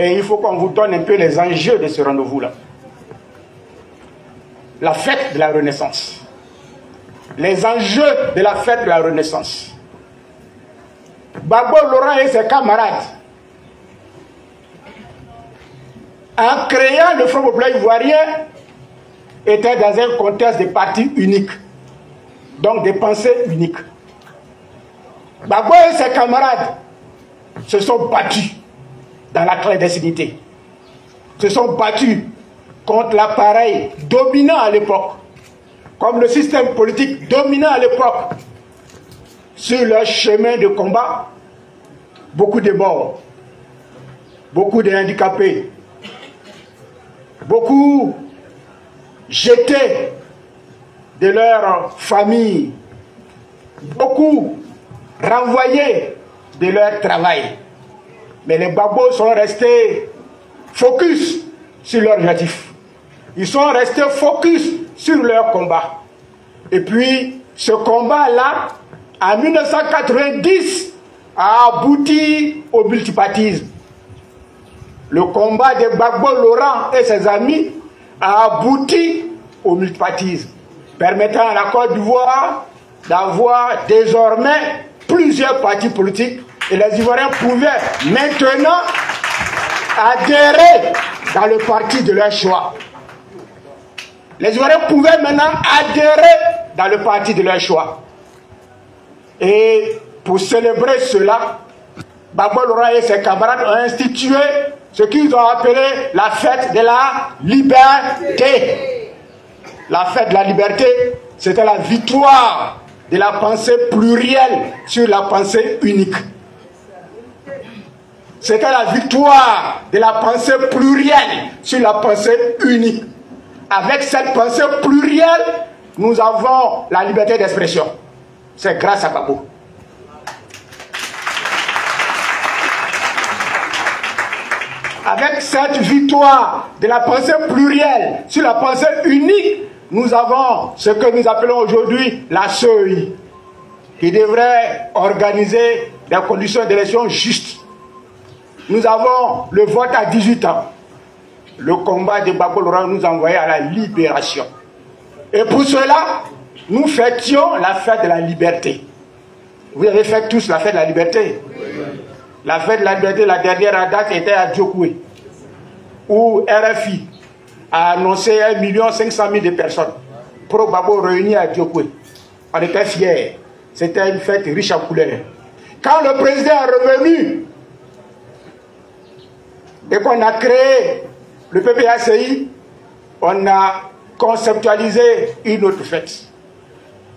Et il faut qu'on vous donne un peu les enjeux de ce rendez-vous-là. La fête de la Renaissance. Les enjeux de la fête de la Renaissance. Gbagbo Laurent et ses camarades, en créant le Front populaire ivoirien, étaient dans un contexte de partis uniques, donc des pensées uniques. Gbagbo et ses camarades se sont battus dans la clandestinité, se sont battus contre l'appareil dominant à l'époque, comme le système politique dominant à l'époque. Sur leur chemin de combat, beaucoup de morts, beaucoup de handicapés, beaucoup jetés de leur famille, beaucoup renvoyés de leur travail. Mais les Gbagbo sont restés focus sur leur objectif. Ils sont restés focus sur leur combat. Et puis, ce combat-là, en 1990, a abouti au multipartisme. Le combat de Gbagbo Laurent et ses amis a abouti au multipartisme, permettant à la Côte d'Ivoire d'avoir désormais plusieurs partis politiques, et les Ivoiriens pouvaient maintenant adhérer dans le parti de leur choix. Les Ivoiriens pouvaient maintenant adhérer dans le parti de leur choix. Et pour célébrer cela, Gbagbo Laurent et ses camarades ont institué ce qu'ils ont appelé la fête de la liberté. La fête de la liberté, c'était la victoire de la pensée plurielle sur la pensée unique. C'était la victoire de la pensée plurielle sur la pensée unique. Avec cette pensée plurielle, nous avons la liberté d'expression. C'est grâce à Gbagbo. Avec cette victoire de la pensée plurielle sur la pensée unique, nous avons ce que nous appelons aujourd'hui la CEI, qui devrait organiser des conditions d'élection justes. Nous avons le vote à 18 ans. Le combat de Gbagbo Laurent nous a envoyé à la libération. Et pour cela, nous fêtions la fête de la liberté. Vous avez fait tous la fête de la liberté? Oui. La fête de la liberté, la dernière date était à Djokoué, où RFI a annoncé 1 500 000 de personnes pro-Gbagbo réunies à Djokoué. On était fiers. C'était une fête riche en couleurs. Quand le président est revenu et qu'on a créé le PPACI, on a conceptualisé une autre fête.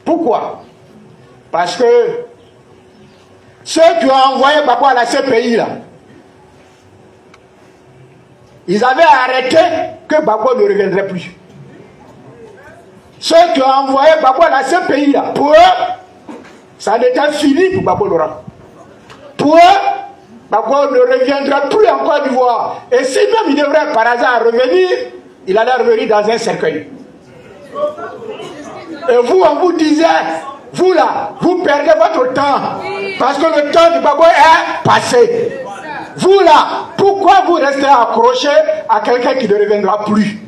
Pourquoi? Parce que ceux qui ont envoyé Gbagbo à la CPI, là, ils avaient arrêté que Gbagbo ne reviendrait plus. Ceux qui ont envoyé Gbagbo à la CPI, là, pour eux, ça n'était fini pour Gbagbo Laurent. Pour eux, Gbagbo ne reviendra plus en Côte d'Ivoire. Et si même il devrait par hasard revenir, il allait revenir dans un cercueil. Et vous, on vous disait, vous là, vous perdez votre temps. Parce que le temps de Gbagbo est passé. Vous là, pourquoi vous restez accroché à quelqu'un qui ne reviendra plus?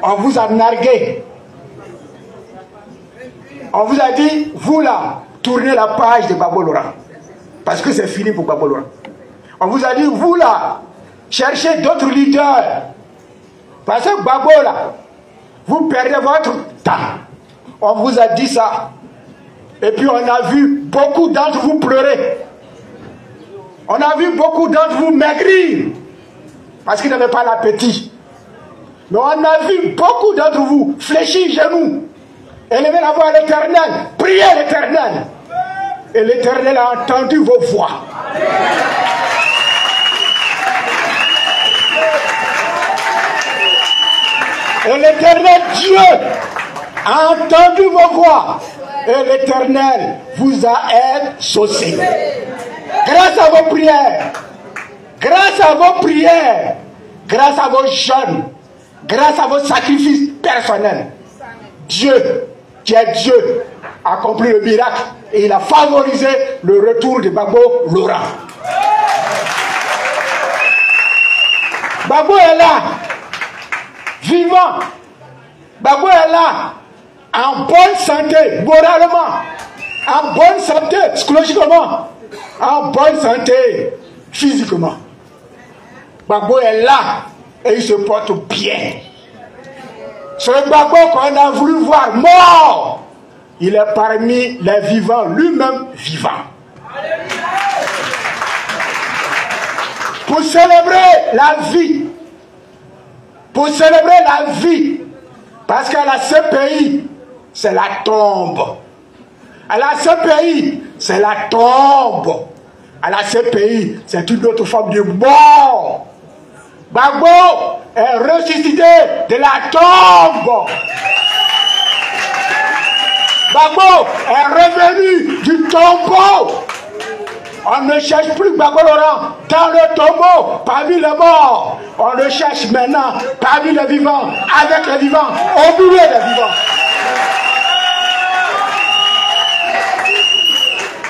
On vous a nargué. On vous a dit, vous là, tournez la page de Gbagbo Laurent. Parce que c'est fini pour Gbagbo Laurent. On vous a dit, vous là, cherchez d'autres leaders. Parce que Gbagbo là, vous perdez votre temps. On vous a dit ça. Et puis on a vu beaucoup d'entre vous pleurer. On a vu beaucoup d'entre vous maigrir. Parce qu'ils n'avaient pas l'appétit. Mais on a vu beaucoup d'entre vous fléchir genoux. Élever la voix à l'Éternel. Prier l'Éternel. Et l'Éternel a entendu vos voix. Et l'Éternel Dieu a entendu vos voix. Et l'Éternel vous a exaucé. Grâce à vos prières, grâce à vos prières, grâce à vos jeûnes, grâce à vos sacrifices personnels, Dieu, qui est Dieu, a accompli le miracle et il a favorisé le retour de Gbagbo Laurent. Gbagbo est là, vivant. Gbagbo est là, en bonne santé, moralement, en bonne santé, psychologiquement, en bonne santé, physiquement. Gbagbo est là et il se porte bien. Ce Gbagbo qu'on a voulu voir mort, il est parmi les vivants, lui-même vivant. Pour célébrer la vie, parce qu'à la CPI, c'est la tombe. À la CPI, c'est la tombe. À la CPI, c'est une autre forme de mort. Gbagbo est ressuscité de la tombe. Gbagbo est revenu du tombeau. On ne cherche plus Gbagbo Laurent dans le tombeau, parmi les morts. On le cherche maintenant parmi les vivants, avec les vivants, au milieu des vivants.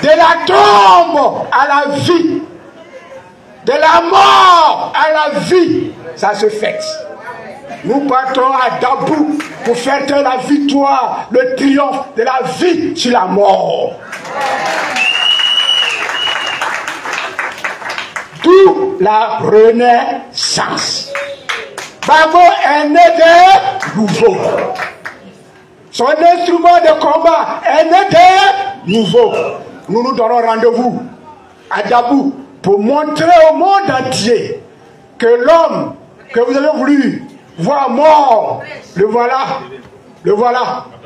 De la tombe à la vie, de la mort à la vie, ça se fête. Nous partons à Dabou pour fêter la victoire, le triomphe de la vie sur la mort. D'où la renaissance. Gbagbo est né de nouveau. Son instrument de combat est né de nouveau. Nous nous donnons rendez-vous à Dabou pour montrer au monde entier que l'homme que vous avez voulu voir mort, le voilà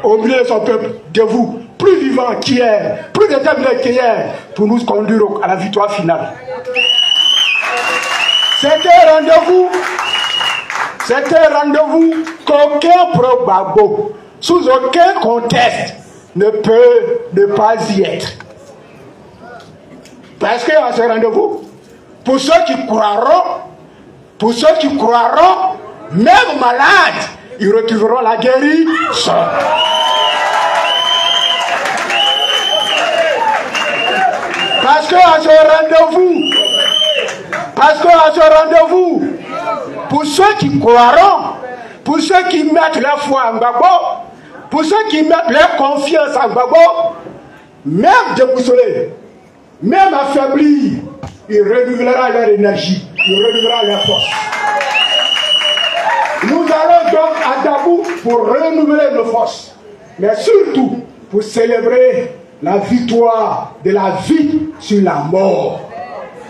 au milieu de son peuple, de vous, plus vivant qu'hier, plus déterminé qu'hier, pour nous conduire à la victoire finale. C'était un rendez-vous qu'aucun pro-Gbagbo, sous aucun contexte, ne peut ne pas y être. Parce qu'à ce rendez-vous, pour ceux qui croiront, même malades, ils retrouveront la guérison. Parce qu'à ce rendez-vous, pour ceux qui croiront, pour ceux qui mettent leur foi en Gbagbo, pour ceux qui mettent leur confiance en Gbagbo, même déboussolés, même affaiblis, il renouvellera leur énergie, il renouvellera leur force. Nous allons donc à Dabou pour renouveler nos forces, mais surtout pour célébrer la victoire de la vie sur la mort.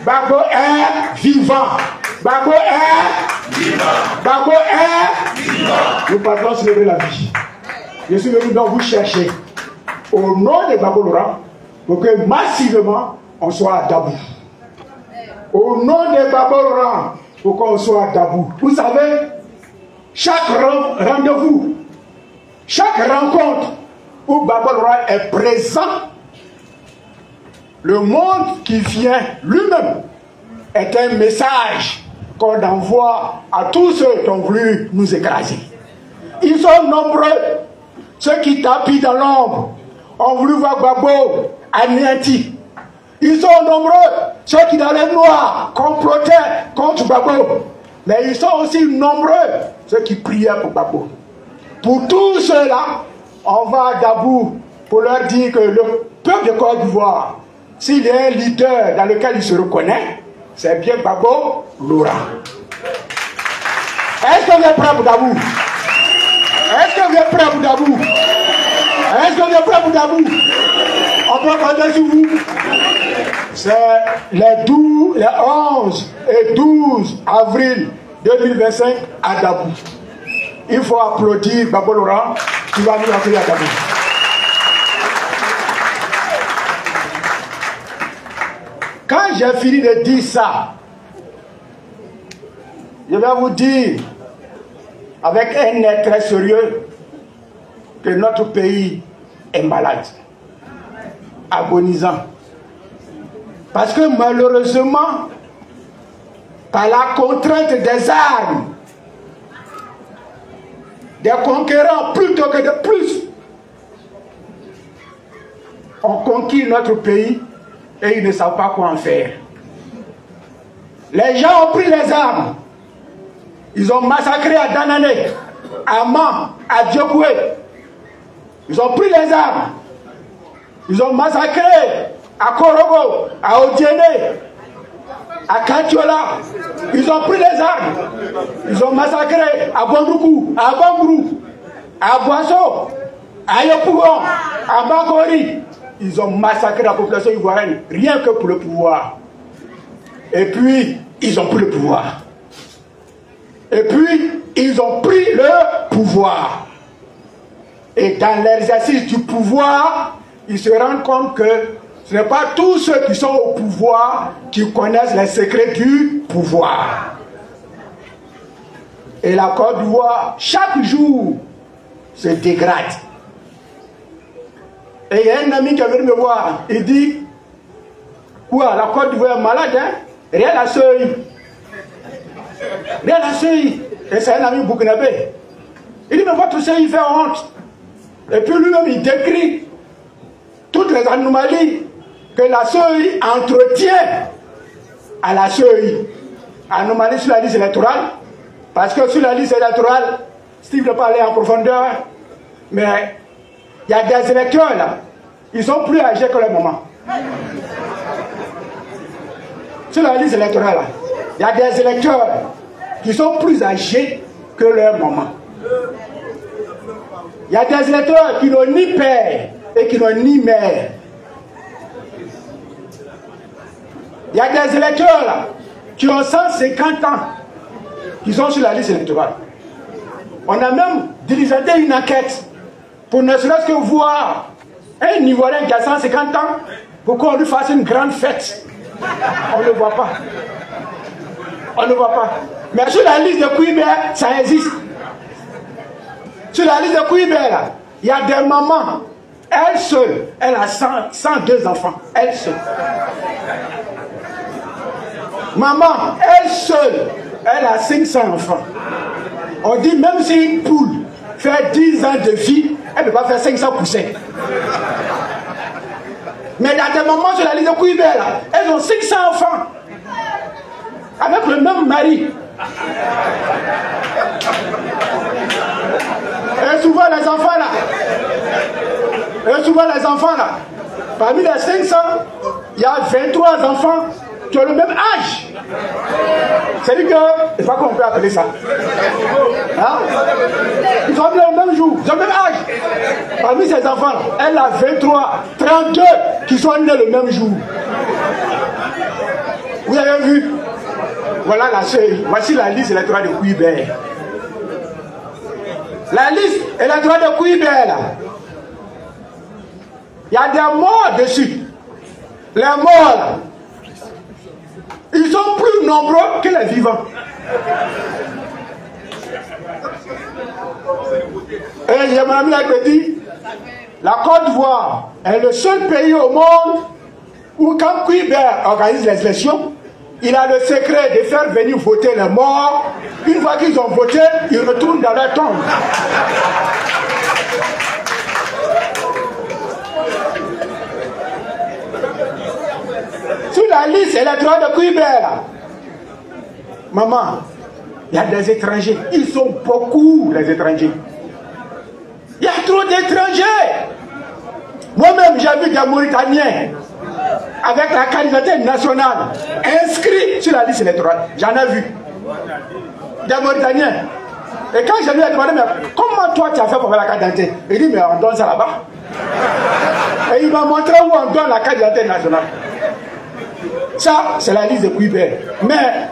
Gbagbo est vivant. Gbagbo est vivant. Gbagbo est vivant. Nous partons célébrer la vie. Je suis venu donc vous chercher au nom de Gbagbo Laurent pour que massivement on soit à Dabou. Au nom de Gbagbo Laurent pour qu'on soit à Dabou. Vous savez, chaque rendez-vous, chaque rencontre où Gbagbo Laurent est présent, le monde qui vient lui-même est un message qu'on envoie à tous ceux qui ont voulu nous écraser. Ils sont nombreux, ceux qui tapis dans l'ombre, ont voulu voir Gbagbo anéanti. Ils sont nombreux, ceux qui dans les noirs complotaient contre Gbagbo. Mais ils sont aussi nombreux, ceux qui priaient pour Gbagbo. Pour tous ceux-là, on va à Dabou pour leur dire que le peuple de Côte d'Ivoire, s'il y a un leader dans lequel il se reconnaît, c'est bien Gbagbo Laurent. Est-ce que vous êtes prêts pour Dabou? Est-ce que vous êtes prêts pour Dabou? Est-ce que vous êtes prêts pour Dabou? On peut compter sur vous. C'est les 11 et 12 avril 2025 à Dabou. Il faut applaudir Gbagbo Laurent qui va nous accueillir à Dabou. Quand j'ai fini de dire ça, je vais vous dire avec un air très sérieux que notre pays est malade, agonisant. Parce que malheureusement, par la contrainte des armes, des conquérants plutôt que de plus, ont conquis notre pays et ils ne savent pas quoi en faire. Les gens ont pris les armes Ils ont massacré à Danané, à Man, à Diokoué. Ils ont pris les armes. Ils ont massacré à Korogo, à Odiéné, à Katiola. Ils ont pris les armes. Ils ont massacré à Bondoukou, à Bambrou, à Boisseau, à Yopougon, à Bakori. Ils ont massacré la population ivoirienne, rien que pour le pouvoir. Et puis, ils ont pris le pouvoir. Et puis, ils ont pris le pouvoir. Et dans l'exercice du pouvoir, ils se rendent compte que ce n'est pas tous ceux qui sont au pouvoir qui connaissent les secrets du pouvoir. Et la Côte d'Ivoire, chaque jour, se dégrade. Et il y a un ami qui est venu me voir, il dit, quoi, la Côte d'Ivoire est malade, hein? Rien à seuil. Rien à seuil. Et c'est un ami burkinabé. Il dit, mais votre seuil fait honte. Et puis lui-même, il décrit toutes les anomalies que la seuil entretient à la seuil. Anomalie sur la liste électorale. Parce que sur la liste électorale, Steve ne peut pas aller en profondeur, mais il y a des électeurs là, ils sont plus âgés que leur maman. Sur la liste électorale, il y a des électeurs qui sont plus âgés que leur maman. Il y a des électeurs qui n'ont ni père et qui n'ont ni mère. Il y a des électeurs là, qui ont 150 ans, qui sont sur la liste électorale. On a même diligenté une enquête pour ne serait-ce que voir un Ivoirien qui a 150 ans, pour qu'on lui fasse une grande fête. On ne le voit pas. On ne le voit pas. Mais sur la liste de Kouibert, ça existe. Sur la liste de Kouibert, il y a des mamans. Elle seule, elle a 102 enfants. Elle seule. Maman, elle seule, elle a 500 enfants. On dit même si une poule fait 10 ans de vie, elle ne peut pas faire 500 poussins. Mais il y a des mamans sur la liste de Kouibert, elles ont 500 enfants. Avec le même mari. Et souvent les enfants là, parmi les 500, il y a 23 enfants qui ont le même âge. C'est-à-dire que, je sais pas comment on peut appeler ça. Hein? Ils ont le même jour, ils ont le même âge. Parmi ces enfants, elle a 23, 32 qui sont nés le même jour. Vous avez vu? Voilà la seuil. Voici la liste électorale de Kouibert. La liste électorale de Kouibert, là. Il y a des morts dessus. Les morts, là, ils sont plus nombreux que les vivants. Et j'ai mon ami là qui dit, la Côte d'Ivoire est le seul pays au monde où quand Kouibert organise les élections, il a le secret de faire venir voter les morts. Une fois qu'ils ont voté, ils retournent dans leur tombe. Sur la liste électorale de Kouibert, maman, il y a des étrangers. Ils sont beaucoup, les étrangers. Il y a trop d'étrangers. Moi-même, j'ai vu des Mauritaniens avec la carte d'identité nationale inscrits sur la liste électorale. J'en ai vu. Des Mauritaniens. Et quand je lui ai demandé, mais comment toi tu as fait pour faire la carte d'identité? Il dit, mais on donne ça là-bas. Et il m'a montré où on donne la carte d'identité nationale. Ça, c'est la liste de Kouibert. Mais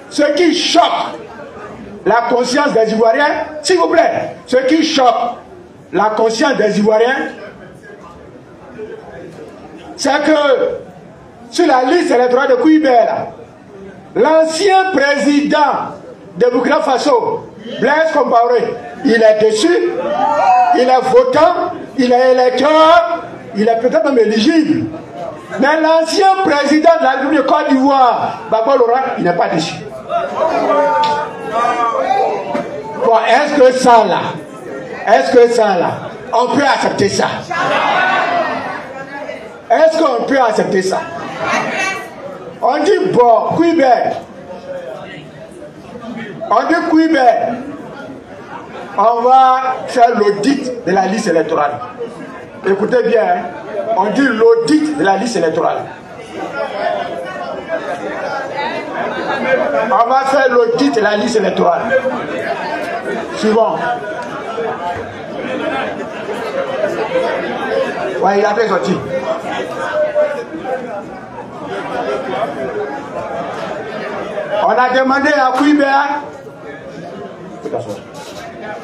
ce qui choque la conscience des Ivoiriens, s'il vous plaît, ce qui choque la conscience des Ivoiriens, c'est que sur la liste électorale de Kouibert, l'ancien président de Burkina Faso, Blaise Compaoré, il est dessus, il est votant, il est électeur, il est peut-être même éligible. Mais l'ancien président de la République de Côte d'Ivoire, Baba Laurent, il n'est pas dessus. Bon, est-ce que ça là, on peut accepter ça? Est-ce qu'on peut accepter ça? On dit, bon, Kouibert, On dit Kouibé, on va faire l'audit de la liste électorale. Écoutez bien, hein? On dit l'audit de la liste électorale. On va faire l'audit de la liste électorale. Suivant. Ouais, il a fait sortir. On a demandé à Kouibé.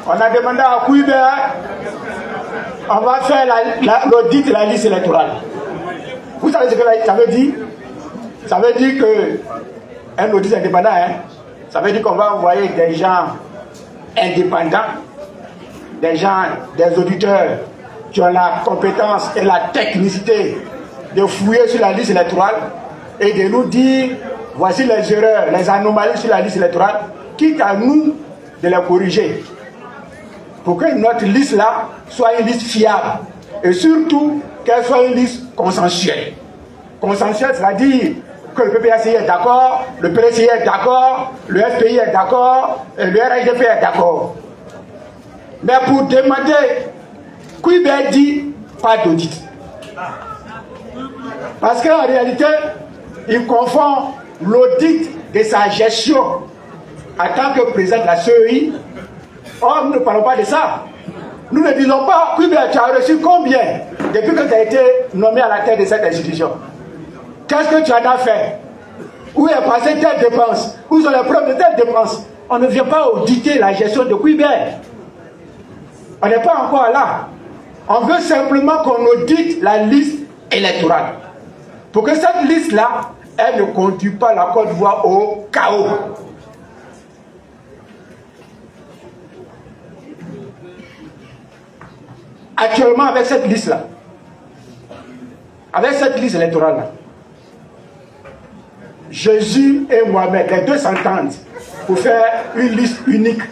On a demandé à Kouibé. On va faire l'audit de la liste électorale. Vous savez ce que ça veut dire? Ça veut dire que un audit indépendant, hein, ça veut dire qu'on va envoyer des gens indépendants, des gens, des auditeurs qui ont la compétence et la technicité de fouiller sur la liste électorale et de nous dire voici les erreurs, les anomalies sur la liste électorale, quitte à nous de les corriger pour que notre liste là soit une liste fiable et surtout qu'elle soit une liste consensuelle. Consensuelle, c'est-à-dire que le PPACI est d'accord, le PLCI est d'accord, le FPI est d'accord, et le RHDP est d'accord. Mais pour demander, Kouibé dit pas d'audit. Parce qu'en réalité, il confond l'audit de sa gestion en tant que président de la CEI. Or, nous ne parlons pas de ça. Nous ne disons pas, Kouibé, tu as reçu combien depuis que tu as été nommé à la tête de cette institution? Qu'est-ce que tu en as fait? Où est passé telle dépense? Où sont les preuves de telle dépense? On ne vient pas auditer la gestion de Kouibé. On n'est pas encore là. On veut simplement qu'on audite la liste électorale. Pour que cette liste-là, elle ne conduit pas la Côte d'Ivoire au chaos. Actuellement, avec cette liste-là, avec cette liste électorale-là, Jésus et Mohamed, les deux s'entendent pour faire une liste unique.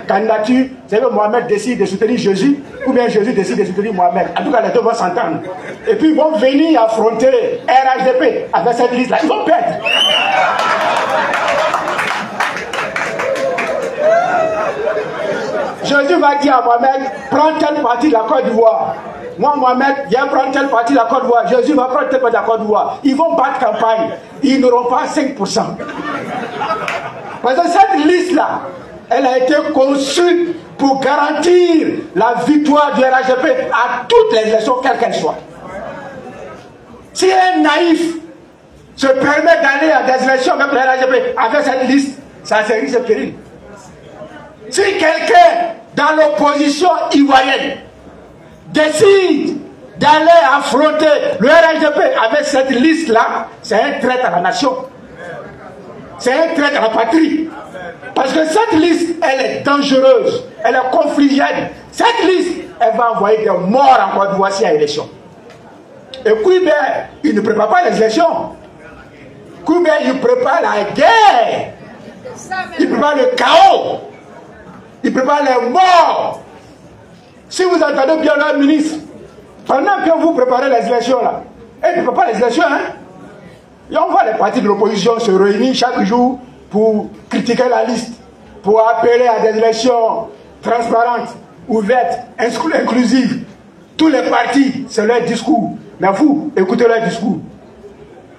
Candidature, c'est que Mohamed décide de soutenir Jésus, ou bien Jésus décide de soutenir Mohamed. En tout cas, les deux vont s'entendre. Et puis ils vont venir affronter RHDP avec cette liste-là. Ils vont perdre. Jésus va dire à Mohamed, prends telle partie de la Côte d'Ivoire. Moi, Mohamed, viens prendre telle partie de la Côte d'Ivoire. Jésus va prendre telle partie de la Côte d'Ivoire. Ils vont battre campagne. Ils n'auront pas 5%. Parce que cette liste-là, elle a été conçue pour garantir la victoire du RHDP à toutes les élections, quelles qu'elles soient. Si un naïf se permet d'aller à des élections avec le RHDP, avec cette liste, ça risque péril. Si quelqu'un dans l'opposition ivoirienne décide d'aller affronter le RHDP avec cette liste-là, c'est un traître à la nation. C'est un traître à la patrie. Parce que cette liste, elle est dangereuse, elle est conflictuelle. Cette liste, elle va envoyer des morts en Côte d'Ivoire à l'élection. Et Kouibé, il ne prépare pas les élections. Kouibé, il prépare la guerre. Il prépare le chaos. Il prépare les morts. Si vous entendez bien le ministre, pendant que vous préparez les élections là, et il ne prépare pas les élections, hein. Et on voit les partis de l'opposition se réunir chaque jour pour critiquer la liste, pour appeler à des élections transparentes, ouvertes, inclusives. Tous les partis, c'est leur discours. Mais vous, écoutez leur discours.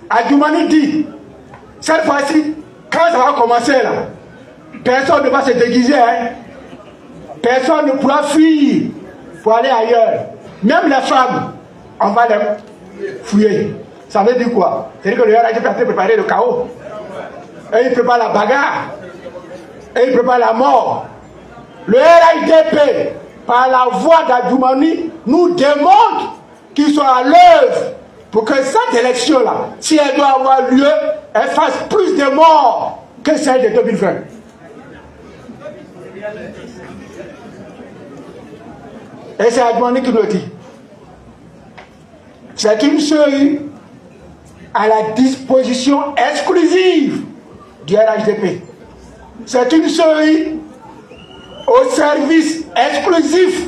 Adjoumani dit, cette fois-ci, quand ça va commencer là, personne ne va se déguiser, hein. Personne ne pourra fuir pour aller ailleurs. Même les femmes, on va les fouiller. Ça veut dire quoi? C'est-à-dire que le RHDP a préparé le chaos. Et il prépare la bagarre. Et il prépare la mort. Le RHDP, par la voix d'Adjoumani, nous démontre qu'ils sont à l'œuvre pour que cette élection-là, si elle doit avoir lieu, elle fasse plus de morts que celle de 2020. Et c'est Adjoumani qui nous le dit. C'est une série à la disposition exclusive du RHDP. C'est une série au service exclusif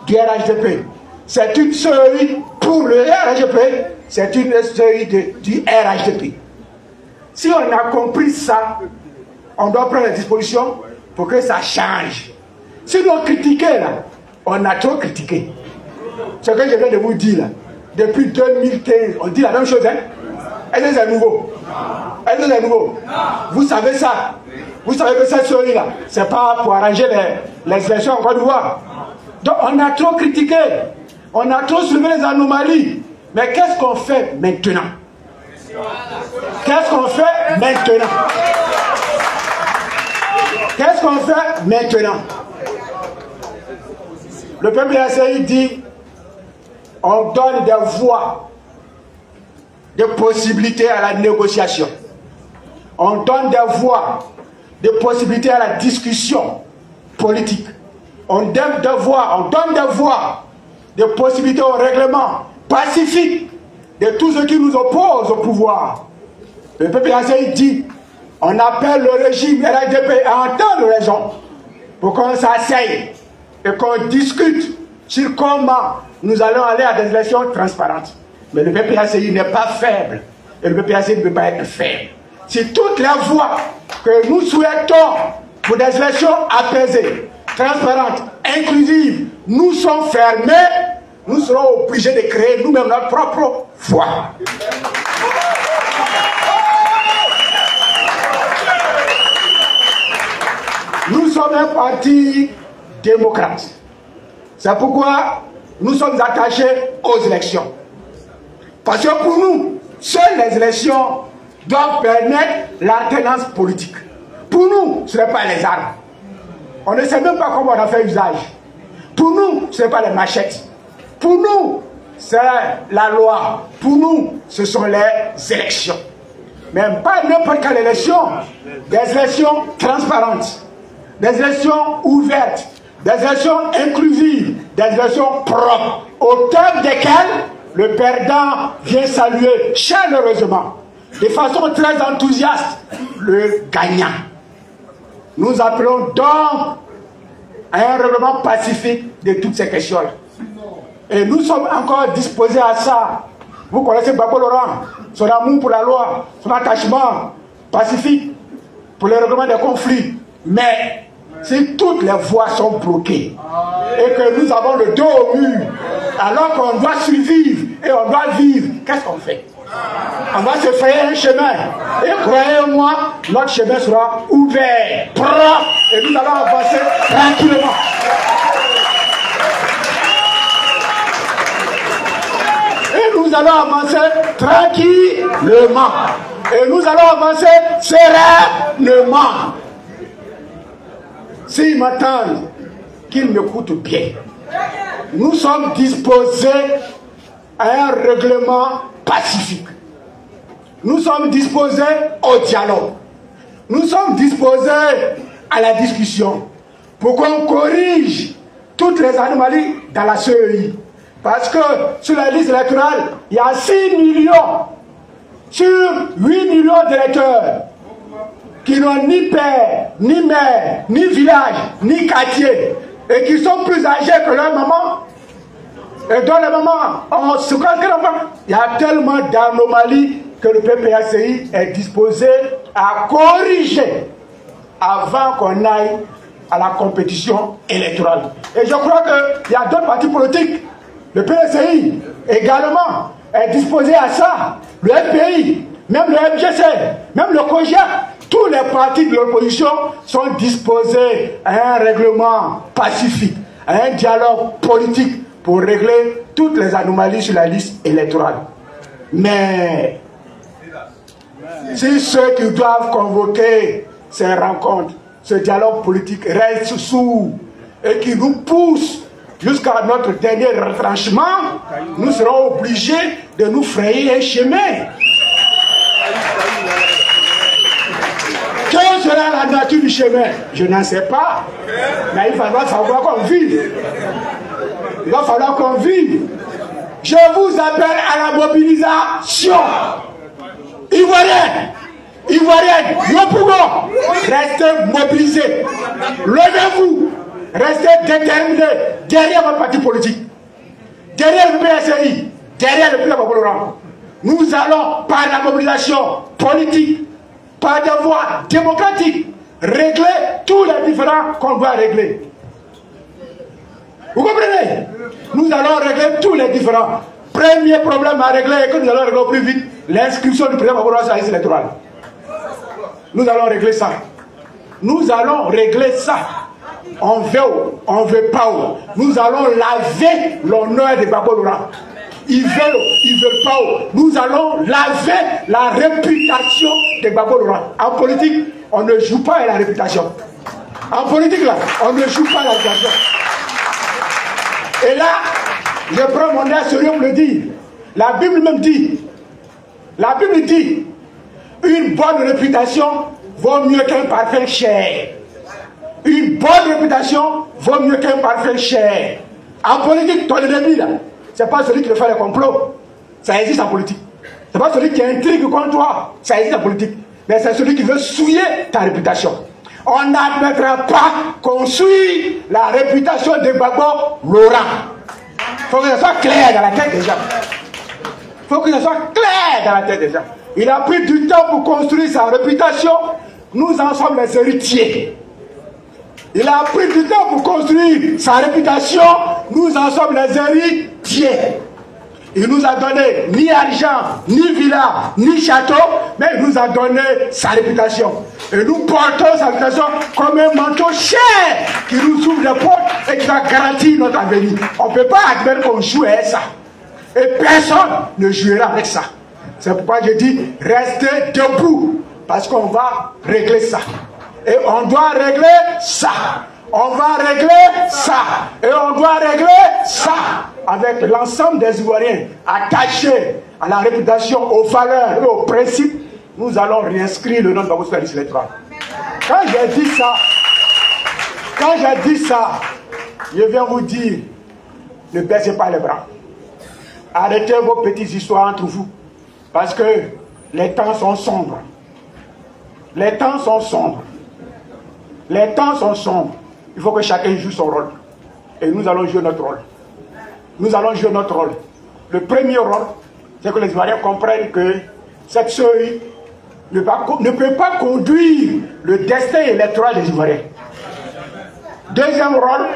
du RHDP. C'est une série pour le RHDP. C'est une série du RHDP. Si on a compris ça, on doit prendre les dispositions pour que ça change. Si nous critiquons là, on a trop critiqué. Ce que je viens de vous dire là, depuis 2015, on dit la même chose, hein? Est-ce que c'est nouveau? Est-ce que c'est nouveau? Vous savez ça? Vous savez que cette série là, c'est pas pour arranger les élections en Côte d'Ivoire. Donc on a trop critiqué, on a trop soulevé les anomalies. Mais qu'est-ce qu'on fait maintenant? Qu'est-ce qu'on fait maintenant? Qu'est-ce qu'on fait maintenant? Le PPACI dit on donne des voies, des possibilités à la négociation. On donne des voies, des possibilités à la discussion politique. On donne des voies, des possibilités au règlement pacifique de tous ceux qui nous opposent au pouvoir. Le PPACI dit on appelle le régime RDP à entendre les gens pour qu'on s'asseye et qu'on discute sur comment nous allons aller à des élections transparentes. Mais le PPACI n'est pas faible. Et le PPACI ne peut pas être faible. Si toutes les voies que nous souhaitons pour des élections apaisées, transparentes, inclusives, nous sont fermées, nous serons obligés de créer nous-mêmes notre propre voie. Nous sommes un parti démocrate. C'est pourquoi nous sommes attachés aux élections. Parce que pour nous, seules les élections doivent permettre l'alternance politique. Pour nous, ce n'est pas les armes. On ne sait même pas comment on a fait usage. Pour nous, ce n'est pas les machettes. Pour nous, c'est la loi. Pour nous, ce sont les élections. Même pas n'importe quelle élection. Des élections transparentes. Des élections ouvertes. Des élections inclusives. Des élections propres. Au terme desquelles le perdant vient saluer chaleureusement, de façon très enthousiaste, le gagnant. Nous appelons donc à un règlement pacifique de toutes ces questions-là. Et nous sommes encore disposés à ça. Vous connaissez Babo Laurent, son amour pour la loi, son attachement pacifique pour le règlement des conflits. Mais si toutes les voies sont bloquées et que nous avons le dos au mur, alors qu'on doit survivre et on doit vivre, qu'est-ce qu'on fait? On va se frayer un chemin. Et croyez-moi, notre chemin sera ouvert, propre, et nous allons avancer tranquillement. Et nous allons avancer tranquillement. Et nous allons avancer sereinement. S'ils m'attendent, qu'ils m'écoutent bien. Nous sommes disposés à un règlement pacifique. Nous sommes disposés au dialogue. Nous sommes disposés à la discussion pour qu'on corrige toutes les anomalies dans la CEI. Parce que sur la liste électorale, il y a 6 millions sur 8 millions d'électeurs qui n'ont ni père, ni mère, ni village, ni quartier, et qui sont plus âgés que leur maman. Et dans les moments, on se croit que il y a tellement d'anomalies que le PPACI est disposé à corriger avant qu'on aille à la compétition électorale. Et je crois qu'il y a d'autres partis politiques, le PPACI également est disposé à ça, le FPI, même le FGC, même le COJA, tous les partis de l'opposition sont disposés à un règlement pacifique, à un dialogue politique pour régler toutes les anomalies sur la liste électorale. Mais si ceux qui doivent convoquer ces rencontres, ce dialogue politique restent sourds et qui nous poussent jusqu'à notre dernier retranchement, nous serons obligés de nous frayer un chemin. Quelle sera la nature du chemin? Je n'en sais pas. Mais il va falloir qu'on vive. Il va falloir qu'on vive. Je vous appelle à la mobilisation. Ivoiriens, Ivoiriennes, nous pouvons rester mobilisés. Levez-vous. Restez déterminés derrière votre parti politique. Derrière le PSI. Derrière le peuple Laurent. Nous allons, par la mobilisation politique, par des voies démocratiques, régler tous les différends qu'on doit régler. Vous comprenez? Nous allons régler tous les différends. Premier problème à régler et que nous allons régler au plus vite, l'inscription du président Babou sur la liste électorale. Nous allons régler ça. Nous allons régler ça. On veut pas. Nous allons laver l'honneur de Gbagbo Laurent. Ils veulent pas. Nous allons laver la réputation de Gbagbo Laurent. En politique, on ne joue pas à la réputation. En politique, là, on ne joue pas à la réputation. Et là, je prends mon air sérieux pour le dire. La Bible même dit, une bonne réputation vaut mieux qu'un parfum cher. Une bonne réputation vaut mieux qu'un parfum cher. En politique, ton ennemi là, c'est pas celui qui fait les complots. Ça existe en politique. C'est pas celui qui intrigue contre toi. Ça existe en politique. Mais c'est celui qui veut souiller ta réputation. On n'admettra pas qu'on souille la réputation de Gbagbo Laurent. Il faut que ça soit clair dans la tête des gens. Il faut que ça soit clair dans la tête des gens. Il a pris du temps pour construire sa réputation. Nous en sommes les héritiers. Il a pris du temps pour construire sa réputation. Nous en sommes les héritiers. Il nous a donné ni argent, ni villa, ni château, mais il nous a donné sa réputation. Et nous portons sa réputation comme un manteau cher qui nous ouvre les portes et qui va garantir notre avenir. On ne peut pas admettre qu'on joue avec ça. Et personne ne jouera avec ça. C'est pourquoi je dis, restez debout, parce qu'on va régler ça. Et on doit régler ça. On va régler ça. Et on doit régler ça. Avec l'ensemble des Ivoiriens attachés à la réputation, aux valeurs et aux principes, nous allons réinscrire le nom de Gbagbo sur la liste électorale. Quand j'ai dit ça, je viens vous dire, ne baissez pas les bras. Arrêtez vos petites histoires entre vous. Parce que les temps sont sombres. Les temps sont sombres. Les temps sont sombres. Il faut que chacun joue son rôle. Et nous allons jouer notre rôle. Nous allons jouer notre rôle. Le premier rôle, c'est que les Ivoiriens comprennent que cette seuil ne peut pas conduire le destin électoral des Ivoiriens. Deuxième rôle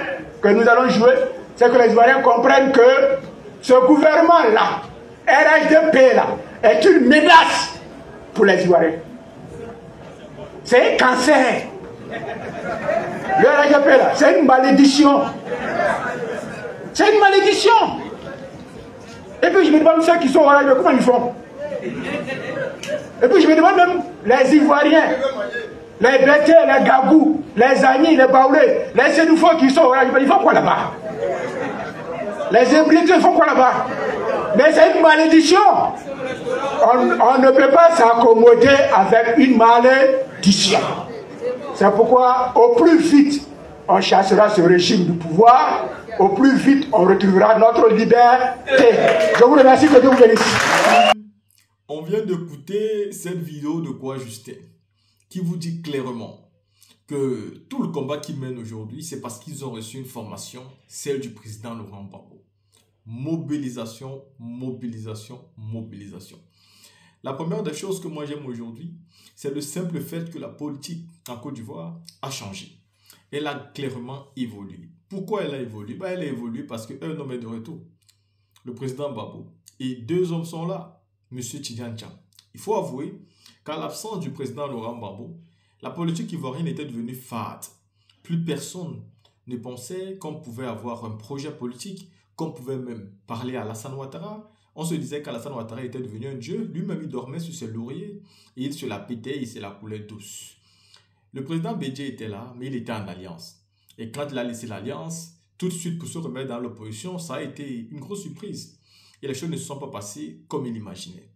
que nous allons jouer, c'est que les Ivoiriens comprennent que ce gouvernement-là, RHDP-là, est une menace pour les Ivoiriens. C'est un cancer. Le RHDP là, c'est une malédiction. C'est une malédiction. Et puis je me demande ceux qui sont au RHDP, comment ils font? Et puis je me demande même les Ivoiriens, les Bétés, les Gabous, les Agnis, les Baoulés, les Sénoufos qui sont au RHDP, ils font quoi là-bas? Les Imbriqués font quoi là-bas? Mais c'est une malédiction. On ne peut pas s'accommoder avec une malédiction. C'est pourquoi, au plus vite, on chassera ce régime du pouvoir, au plus vite, on retrouvera notre liberté. Je vous remercie, que Dieu vous bénisse. On vient d'écouter cette vidéo de Kowa Justin, qui vous dit clairement que tout le combat qu'ils mènent aujourd'hui, c'est parce qu'ils ont reçu une formation, celle du président Laurent Gbagbo. Mobilisation, mobilisation, mobilisation. La première des choses que moi j'aime aujourd'hui, c'est le simple fait que la politique en Côte d'Ivoire a changé. Elle a clairement évolué. Pourquoi elle a évolué? Elle a évolué parce qu'un homme est de retour, le président Gbagbo. Et deux hommes sont là, M. Tidjane Thiam. Il faut avouer qu'à l'absence du président Laurent Gbagbo, la politique ivoirienne était devenue fade. Plus personne ne pensait qu'on pouvait avoir un projet politique, qu'on pouvait même parler à Alassane Ouattara. On se disait qu'Alassane Ouattara était devenu un dieu. Lui-même, il dormait sur ses lauriers et il se la pétait, il se la coulait douce. Le président Bédié était là, mais il était en alliance. Et quand il a laissé l'alliance, tout de suite pour se remettre dans l'opposition, ça a été une grosse surprise. Et les choses ne se sont pas passées comme il imaginait.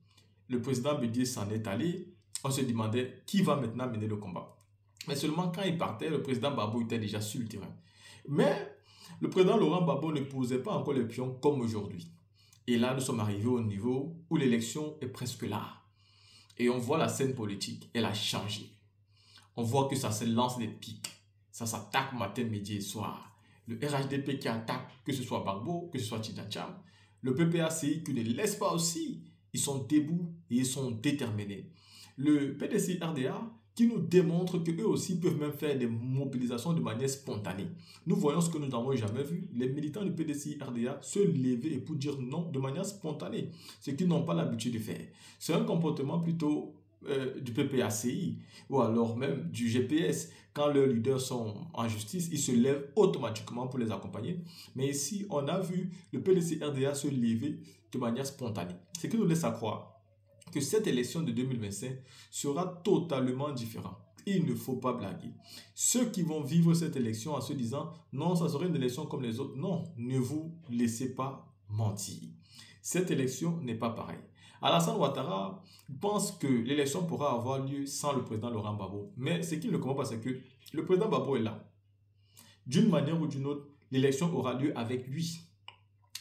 Le président Bédié s'en est allé. On se demandait qui va maintenant mener le combat. Mais seulement quand il partait, le président Gbagbo était déjà sur le terrain. Mais le président Laurent Gbagbo ne posait pas encore les pions comme aujourd'hui. Et là, nous sommes arrivés au niveau où l'élection est presque là. Et on voit la scène politique, elle a changé. On voit que ça se lance des pics. Ça s'attaque matin, midi et soir. Le RHDP qui attaque, que ce soit Gbagbo, que ce soit Tidjane Thiam. Le PPACI qui ne laisse pas aussi. Ils sont debout et ils sont déterminés. Le PDC RDA qui nous démontrent qu'eux aussi peuvent même faire des mobilisations de manière spontanée. Nous voyons ce que nous n'avons jamais vu, les militants du PDCI-RDA se lever et pour dire non de manière spontanée, ce qu'ils n'ont pas l'habitude de faire. C'est un comportement plutôt du PPACI ou alors même du GPS. Quand leurs leaders sont en justice, ils se lèvent automatiquement pour les accompagner. Mais ici, on a vu le PDCI-RDA se lever de manière spontanée. Ce qui nous laisse à croire que cette élection de 2025 sera totalement différente. Il ne faut pas blaguer. Ceux qui vont vivre cette élection en se disant « Non, ça serait une élection comme les autres », non, ne vous laissez pas mentir. Cette élection n'est pas pareille. Alassane Ouattara pense que l'élection pourra avoir lieu sans le président Laurent Gbagbo. Mais ce qu'il ne comprend pas, c'est que le président Gbagbo est là. D'une manière ou d'une autre, l'élection aura lieu avec lui.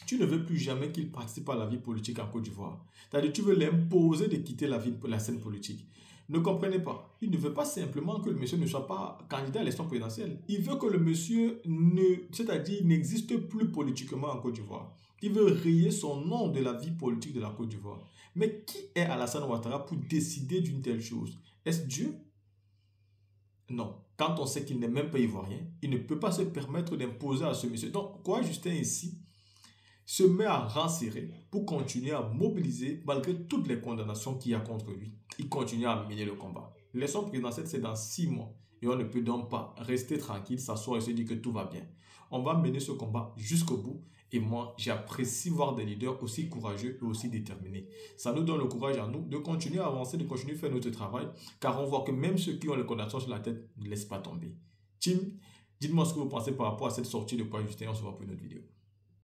Tu ne veux plus jamais qu'il participe à la vie politique en Côte d'Ivoire. C'est-à-dire tu veux l'imposer de quitter la scène politique. Ne comprenez pas. Il ne veut pas simplement que le monsieur ne soit pas candidat à l'élection présidentielle. Il veut que le monsieur n'existe plus politiquement en Côte d'Ivoire. Il veut rayer son nom de la vie politique de la Côte d'Ivoire. Mais qui est Alassane Ouattara pour décider d'une telle chose? Est-ce Dieu? Non. Quand on sait qu'il n'est même pas ivoirien, il ne peut pas se permettre d'imposer à ce monsieur. Donc, Kouroy Justin ici se met à rang serré pour continuer à mobiliser malgré toutes les condamnations qu'il y a contre lui. Il continue à mener le combat. L'élection présidentielle, c'est dans 6 mois. Et on ne peut donc pas rester tranquille, s'asseoir et se dire que tout va bien. On va mener ce combat jusqu'au bout. Et moi, j'apprécie voir des leaders aussi courageux et aussi déterminés. Ça nous donne le courage à nous de continuer à avancer, de continuer à faire notre travail. Car on voit que même ceux qui ont les condamnations sur la tête ne laissent pas tomber. Team, dites-moi ce que vous pensez par rapport à cette sortie de Kouroy Justin. On se voit pour une autre vidéo.